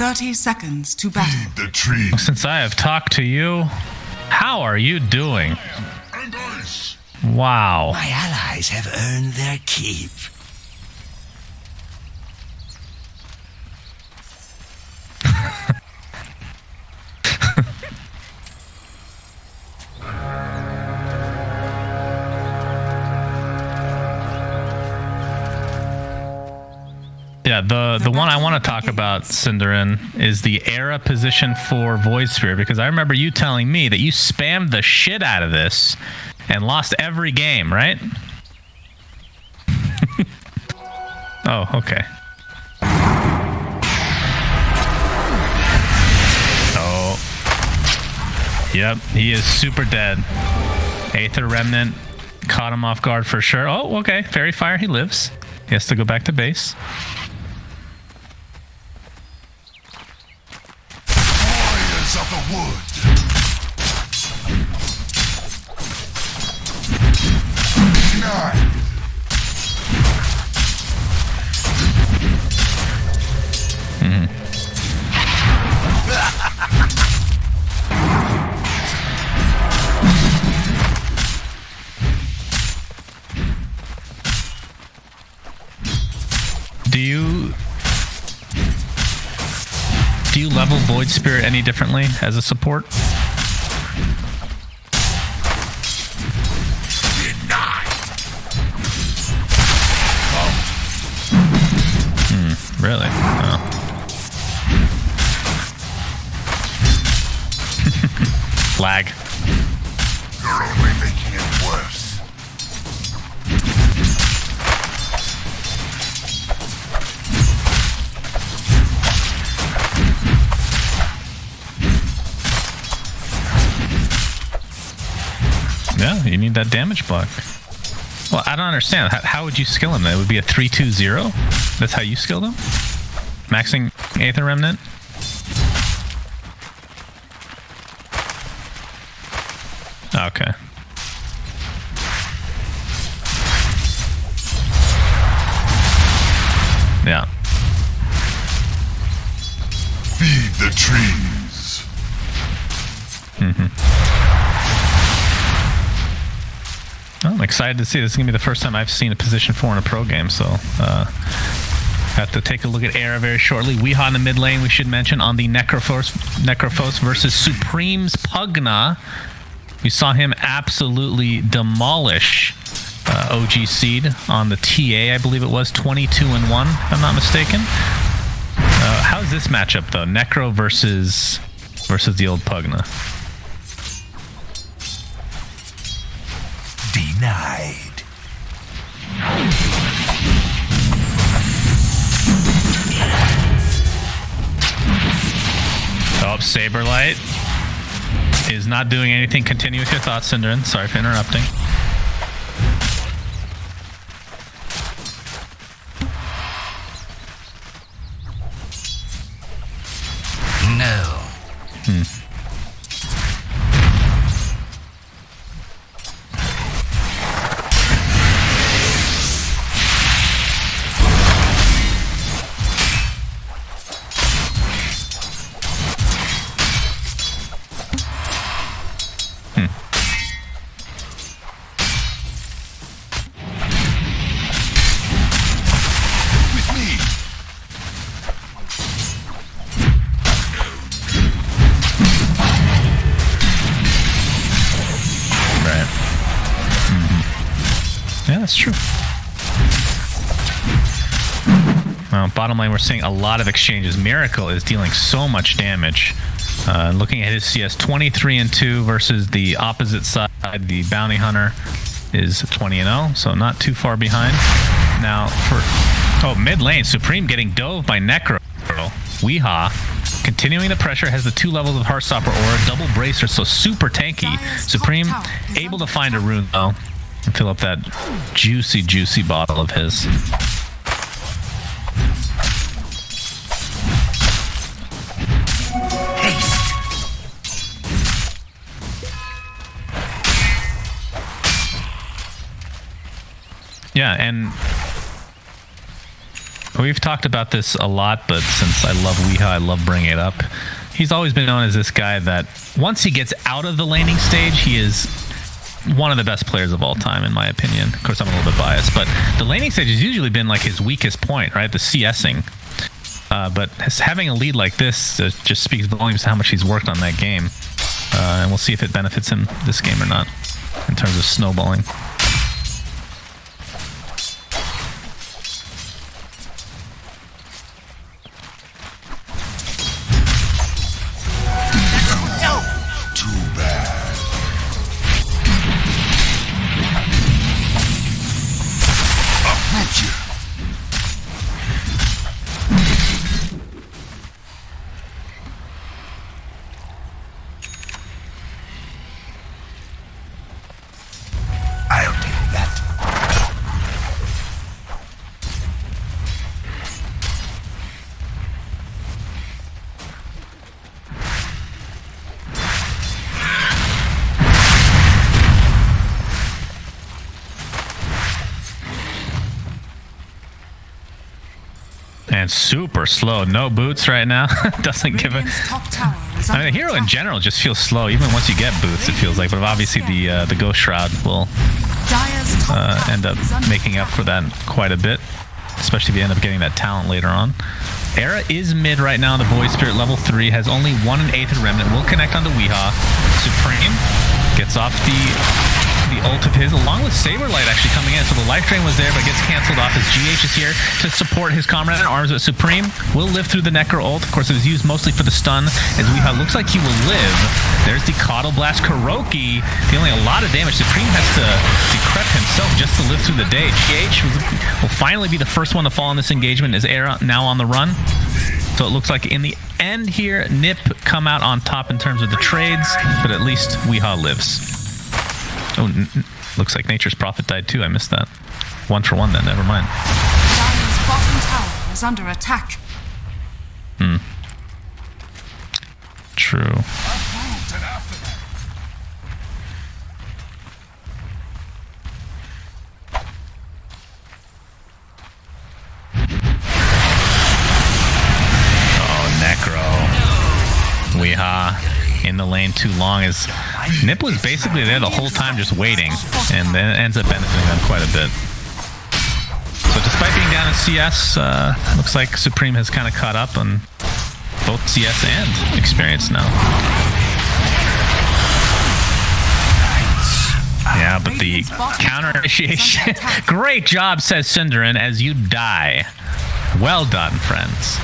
30 seconds to battle. The tree. Since I have talked to you, how are you doing? And ice. Wow. My allies have earned their keep. Yeah, the one I want to talk about, Cinderin, is the era position for Void Sphere, because I remember you telling me that you spammed the shit out of this and lost every game, right? Oh, okay. Oh. Yep, he is super dead. Aether Remnant caught him off guard for sure. Oh, okay. Fairy Fire, he lives. He has to go back to base. Of the wood. Nine. Do you level Void Spirit any differently as a support? Really? Oh. Lag. You're only making it worse. Yeah, you need that damage block. Well, I don't understand. How would you skill him? That would be a 3-2-0? That's how you skilled him? Maxing Aether Remnant? Okay. Yeah. Feed the trees. Well, I'm excited to see. This is going to be the first time I've seen a position 4 in a pro game, so have to take a look at Era very shortly. Weehaw in the mid lane, we should mention, on the Necrophos versus Supreme's Pugna. We saw him absolutely demolish OG Seed on the TA, I believe it was, 22-1, if I'm not mistaken. How's this matchup, though? Necro versus the old Pugna. Denied. Oh, Saberlight is not doing anything. Continue with your thoughts, Cinderin. Sorry for interrupting. No. That's true. Well, bottom line, we're seeing a lot of exchanges. Miracle is dealing so much damage. Looking at his CS, 23-2 versus the opposite side. The Bounty Hunter is 20-0, so not too far behind. Now, for mid lane, Supreme getting dove by Necro. Weehaw continuing the pressure, has the 2 levels of Heartstopper Aura, double bracer, so super tanky. Supreme able to find a rune though and fill up that juicy bottle of his. Yeah, and We've talked about this a lot, but since I love Weeha, I love bringing it up. He's always been known as this guy that once he gets out of the laning stage, he is one of the best players of all time, in my opinion. Of course, I'm a little bit biased, but the laning stage has usually been like his weakest point, right? The CSing. But having a lead like this just speaks volumes to how much he's worked on that game. And we'll see if it benefits him this game or not in terms of snowballing. And super slow. No boots right now. Doesn't give it. I mean, the hero in general just feels slow. Even once you get boots, it feels like. But obviously, the Ghost Shroud will end up making up for that quite a bit. Especially if you end up getting that talent later on. Era is mid right now. The Void Spirit level 3 has only 1 1/8 Remnant. Will connect onto Weeha. Supreme gets off the ult of his, along with Saberlight actually coming in. So the life drain was there, but gets canceled off as GH is here to support his comrade in arms. But Supreme will live through the Necro ult. Of course, it was used mostly for the stun, as Weeha looks like he will live. There's the Coddle Blast. Kuroki dealing a lot of damage. Supreme has to decrep himself just to live through the day. GH will finally be the first one to fall in this engagement, as Era now on the run. So it looks like in the end here, Nip come out on top in terms of the trades, but at least Weeha lives. Oh, looks like Nature's Prophet died too. I missed that. 1 for 1 then, never mind. Dire's bottom tower is under attack. True. Oh, Necro. Weeha in the lane too long, as Nip was basically there the whole time just waiting, and then ends up benefiting them quite a bit. So despite being down in CS, looks like Supreme has kind of caught up on both CS and experience now. Yeah, but the counter initiation. Great job, says Cinderin, as you die. Well done, friends.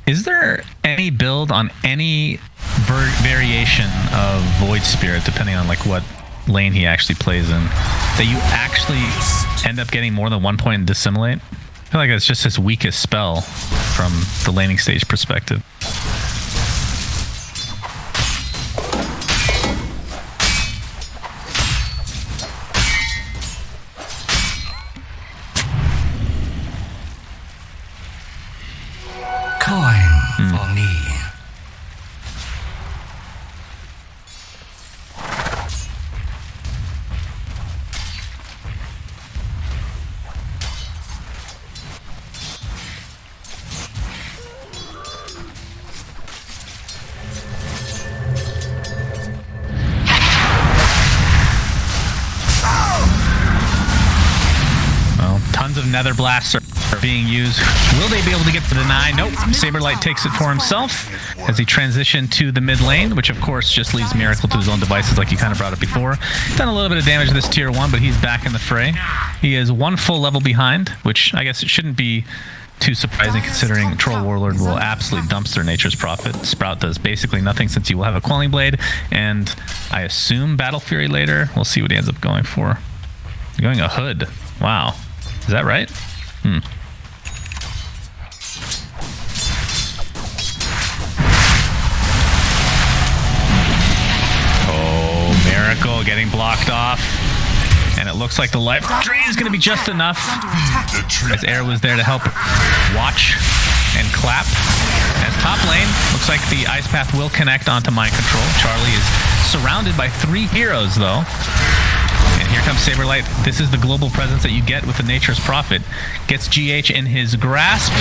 Is there any build on any variation of Void Spirit, depending on like what lane he actually plays in, that you actually end up getting more than 1 point in Dissimulate? I feel like it's just his weakest spell from the laning stage perspective. Coin for me. Of Nether Blasts are being used. Will they be able to get the deny? Nope. Saberlight takes it for himself as he transitioned to the mid lane, which of course just leaves Miracle to his own devices, like you kind of brought up before. Done a little bit of damage to this tier 1, but he's back in the fray. He is 1 full level behind, which I guess it shouldn't be too surprising considering Troll Warlord will absolutely dumpster Nature's Prophet. Sprout does basically nothing since he will have a Quelling Blade, and I assume Battle Fury later. We'll see what he ends up going for. Going a Hood. Wow. Is that right? being blocked off. And it looks like the life drain is going to be just enough. As Air was there to help watch and clap. As top lane, looks like the Ice Path will connect onto Mind Control. Charlie is surrounded by 3 heroes, though. And here comes Saberlight. This is the global presence that you get with the Nature's Prophet. Gets GH in his grasp.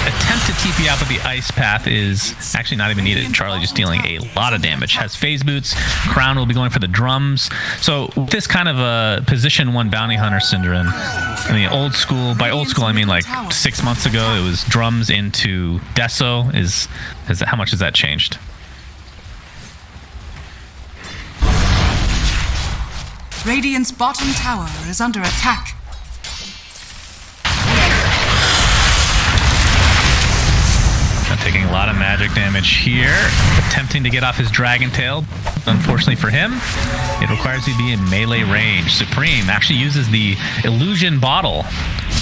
Attempt to TP out, but the Ice Path is actually not even needed. Charlie just dealing a lot of damage. Has phase boots. Crown will be going for the drums. So with this kind of a position 1 bounty hunter syndrome, I mean, old school, by old school I mean like 6 months ago, it was drums into Deso. How much has that changed? Radiant's bottom tower is under attack. Taking a lot of magic damage here. Attempting to get off his Dragon Tail. Unfortunately for him, it requires you to be in melee range. Supreme actually uses the Illusion Bottle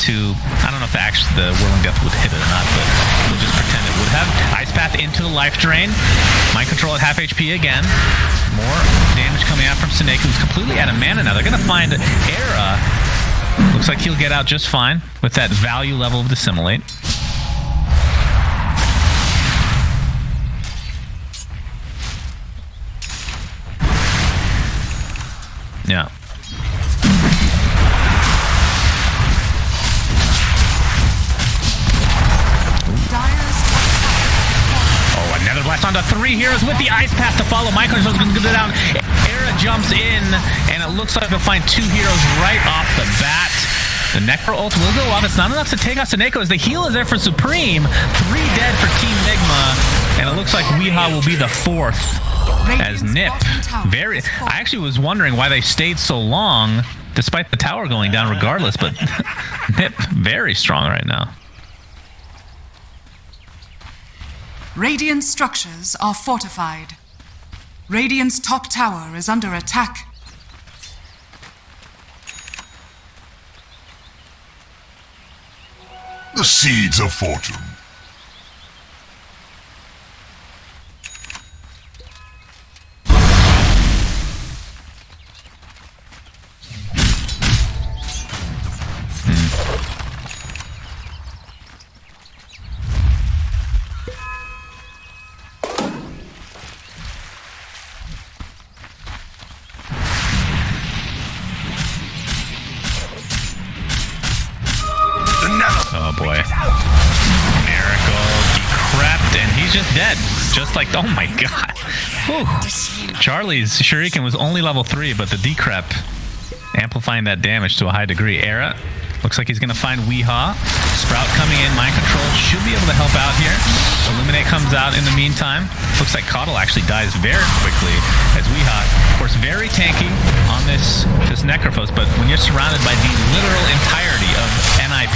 to... I don't know if the Whirling Death would hit it or not, but we'll just pretend it would have. Ice Path into the Life Drain. Mind Control at half HP again. More damage coming out from Snake, who's completely out of mana now. They're going to find Era. Looks like he'll get out just fine with that value level of Dissimilate. Yeah. Oh, another blast onto 3 heroes with the Ice Path to follow. Michael's going to go down. Era jumps in, and it looks like they'll find 2 heroes right off the bat. The Necro ult will go off. It's not enough to take out Seneko as the heal is there for Supreme. 3 dead for Team Nigma, and it looks like Weehaw will be the 4th. As Nip, I actually was wondering why they stayed so long, despite the tower going down regardless, but Nip, very strong right now. Radiant structures are fortified. Radiant's top tower is under attack. The seeds of fortune. Oh boy. Miracle, decrept, and he's just dead. Just like, oh my god. Whew. Charlie's Shuriken was only level 3, but the decrep amplifying that damage to a high degree. Era looks like he's going to find Weehaw. Sprout coming in, Mind Control should be able to help out here. Illuminate comes out in the meantime. Looks like Coddle actually dies very quickly as Weehaw, of course, very tanky on this Necrophos, but when you're surrounded by the literal entirety of NIP,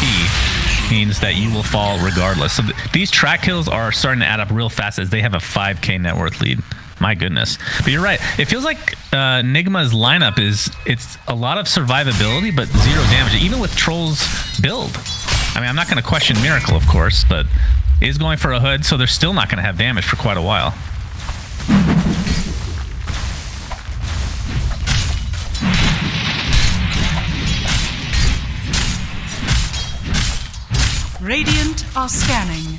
means that you will fall regardless. So these track kills are starting to add up real fast as they have a 5k net worth lead. My goodness. But you're right. It feels like Nigma's lineup it's a lot of survivability, but 0 damage, even with Troll's build. I mean, I'm not going to question Miracle, of course, but is going for a hood, so they're still not going to have damage for quite a while. Radiant are scanning.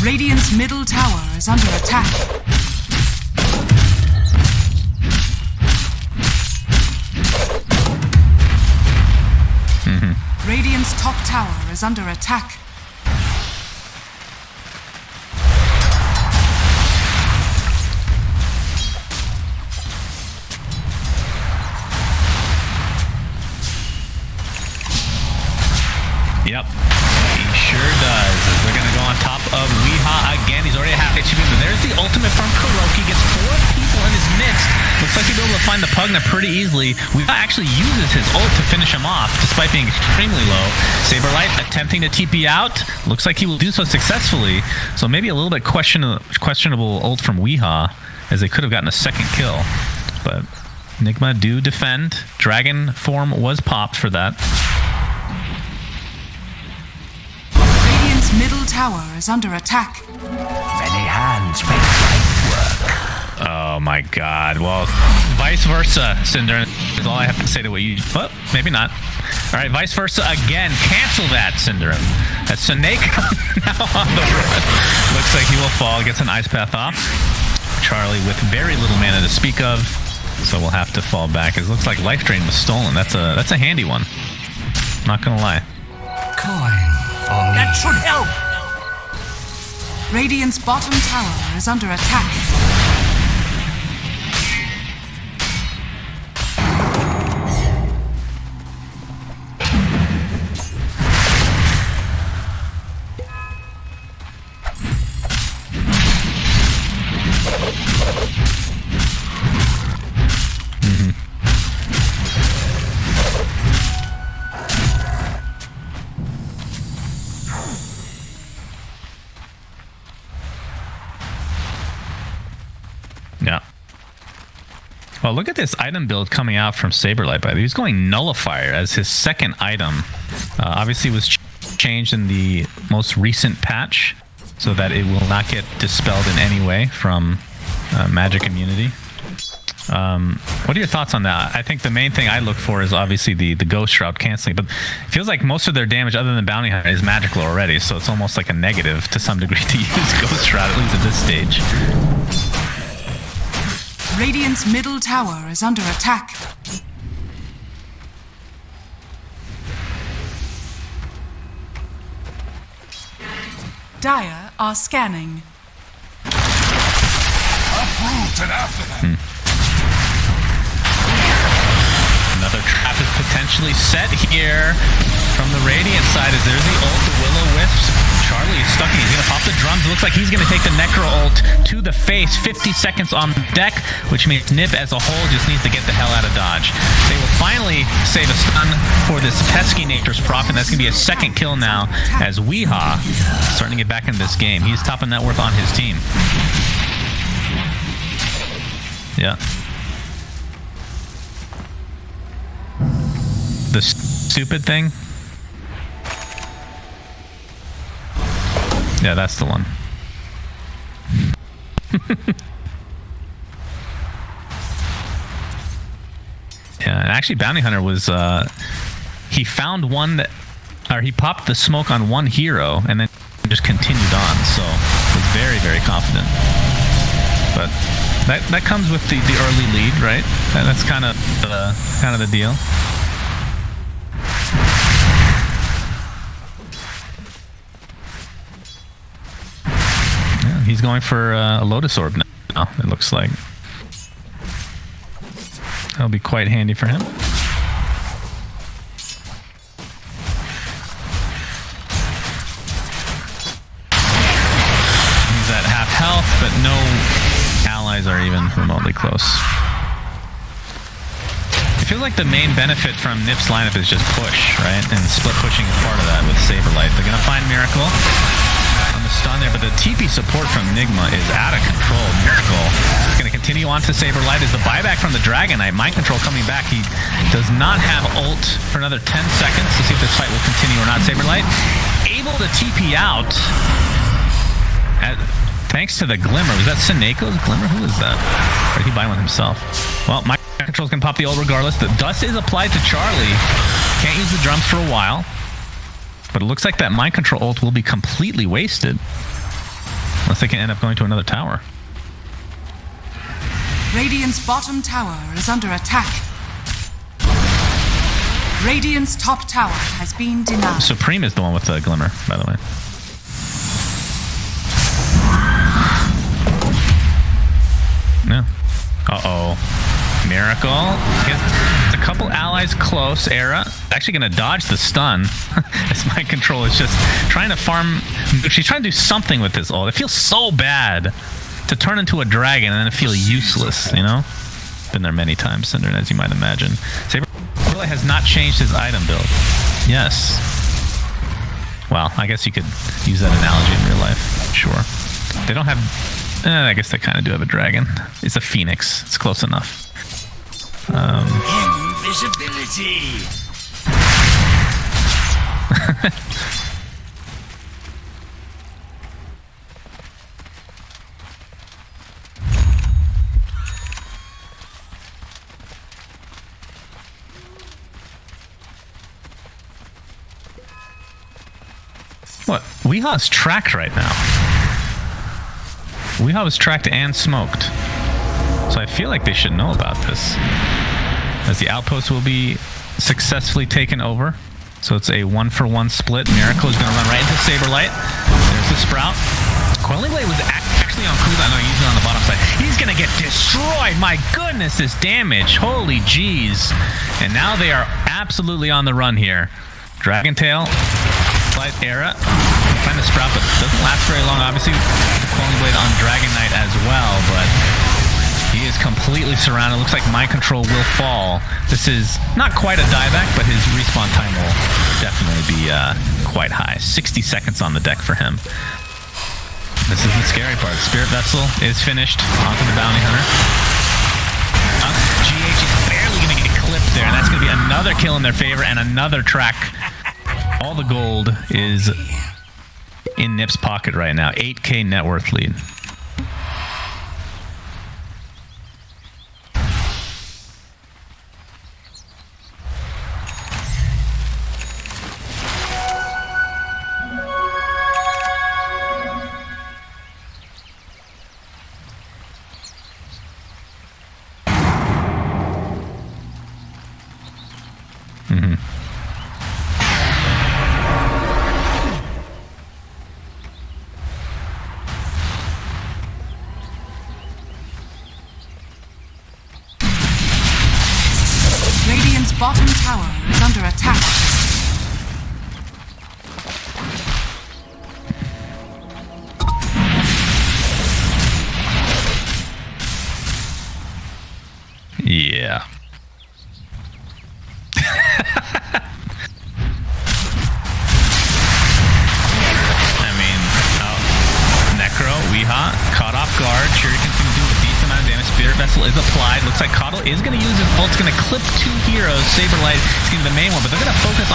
Radiant's middle tower is under attack. Radiant's top tower is under attack. Yep, he sure does. They're going to go on top of Weehaw again. He's already at half HP, but there's the ultimate from Kuroki. Gets 4 people in his midst. Looks like he'll be able to find the Pugna pretty easily. Weehaw actually uses his ult to finish him off, despite being extremely low. Saberlight attempting to TP out. Looks like he will do so successfully. So maybe a little bit questionable ult from Weehaw, as they could have gotten a second kill. But Nigma do defend. Dragon form was popped for that. Radiant's middle tower is under attack. Many hands make light work. Oh my god. Well, vice versa, Cinder, is all I have to say to what you... Oh, maybe not. Alright, vice versa again. Cancel that, Cinder. That's Snake now on the run. Looks like he will fall. Gets an ice path off. Charlie with very little mana to speak of. So we'll have to fall back. It looks like Life Drain was stolen. That's a handy one. Not gonna lie. Coin for me. That should help. Radiant's bottom tower is under attack. Yeah. Well, look at this item build coming out from Saberlight. By the way, he's going Nullifier as his second item. Obviously, was changed in the most recent patch, so that it will not get dispelled in any way from magic immunity. What are your thoughts on that? I think the main thing I look for is obviously the Ghost Shroud canceling, but it feels like most of their damage, other than Bounty Hunter, is magical already, so it's almost like a negative to some degree to use Ghost Shroud, at least at this stage. Radiant's middle tower is under attack. Dire are scanning. Uproot and after that. Another trap is potentially set here from the Radiant side as there's the ult, the Will-O-Wisps. Charlie is stuck and he's going to pop the drums. It looks like he's going to take the Necro ult to the face. 50 seconds on deck, which means Nip as a whole just needs to get the hell out of dodge. They will finally save a stun for this pesky Nature's Prophet. That's going to be a second kill now as Weehaw starting to get back into this game. He's top of net worth on his team. Yeah. The stupid thing? Yeah, that's the one. Yeah, and actually Bounty Hunter was, he found one that, or he popped the smoke on one hero and then just continued on, so was very, very confident. But that comes with the early lead, right? That's kind of the deal. Yeah, he's going for a Lotus Orb now, it looks like. That'll be quite handy for him. He's at half health, but no allies are even remotely close. I feel like the main benefit from Nip's lineup is just push, right? And split pushing is part of that with Saberlight. They're gonna find Miracle on the stun there, but the TP support from Nigma is out of control. Miracle is gonna continue on to Saberlight as the buyback from the Dragon Knight. Mind Control coming back. He does not have ult for another 10 seconds to see if this fight will continue or not. Saberlight able to TP out thanks to the Glimmer. Was that Sineko's Glimmer? Who is that? Or did he buy one himself? Well, Mind Control's can pop the ult regardless. The dust is applied to Charlie. Can't use the drums for a while. But it looks like that Mind Control ult will be completely wasted. Unless they can end up going to another tower. Radiant's bottom tower is under attack. Radiant's top tower has been denied. Supreme is the one with the Glimmer, by the way. Yeah. Uh-oh. Miracle. Gets a couple allies close. Era actually going to dodge the stun. As Mind Control is just trying to farm. She's trying to do something with this ult. It feels so bad to turn into a dragon and then feel useless, you know? Been there many times, Cinder, as you might imagine. Saberlight has not changed his item build. Yes. Well, I guess you could use that analogy in real life. Sure. They don't have... I guess they kind of do have a dragon. It's a phoenix. It's close enough. Invisibility. What? Weeha's tracked right now. Weeha was tracked and smoked. So I feel like they should know about this. As the outpost will be successfully taken over. So it's a 1-for-1 split. Miracle is going to run right into Saberlight. There's the Sprout. Quelling Blade was actually on cooldown. No, he's on the bottom side. He's going to get destroyed. My goodness, this damage. Holy jeez. And now they are absolutely on the run here. Dragon Tail. Light era. Find the Sprout, but doesn't last very long. Obviously, the Quelling Blade on Dragon Knight as well, but he is completely surrounded. Looks like Mind Control will fall. This is not quite a dieback, but his respawn time will definitely be quite high. 60 seconds on the deck for him. This is the scary part. Spirit Vessel is finished. Onto the Bounty Hunter. GH is barely going to get clipped there, and that's going to be another kill in their favor and another track. All the gold is in Nip's pocket right now. 8K net worth lead. Radiant's bottom tower is under attack. Yeah. Weeha caught off guard. Shuriken's going to do a decent amount of damage. Spirit Vessel is applied. Looks like Coddle is going to use his ult. It's going to clip 2 heroes. Saberlight is going to be the main one, but they're going to focus on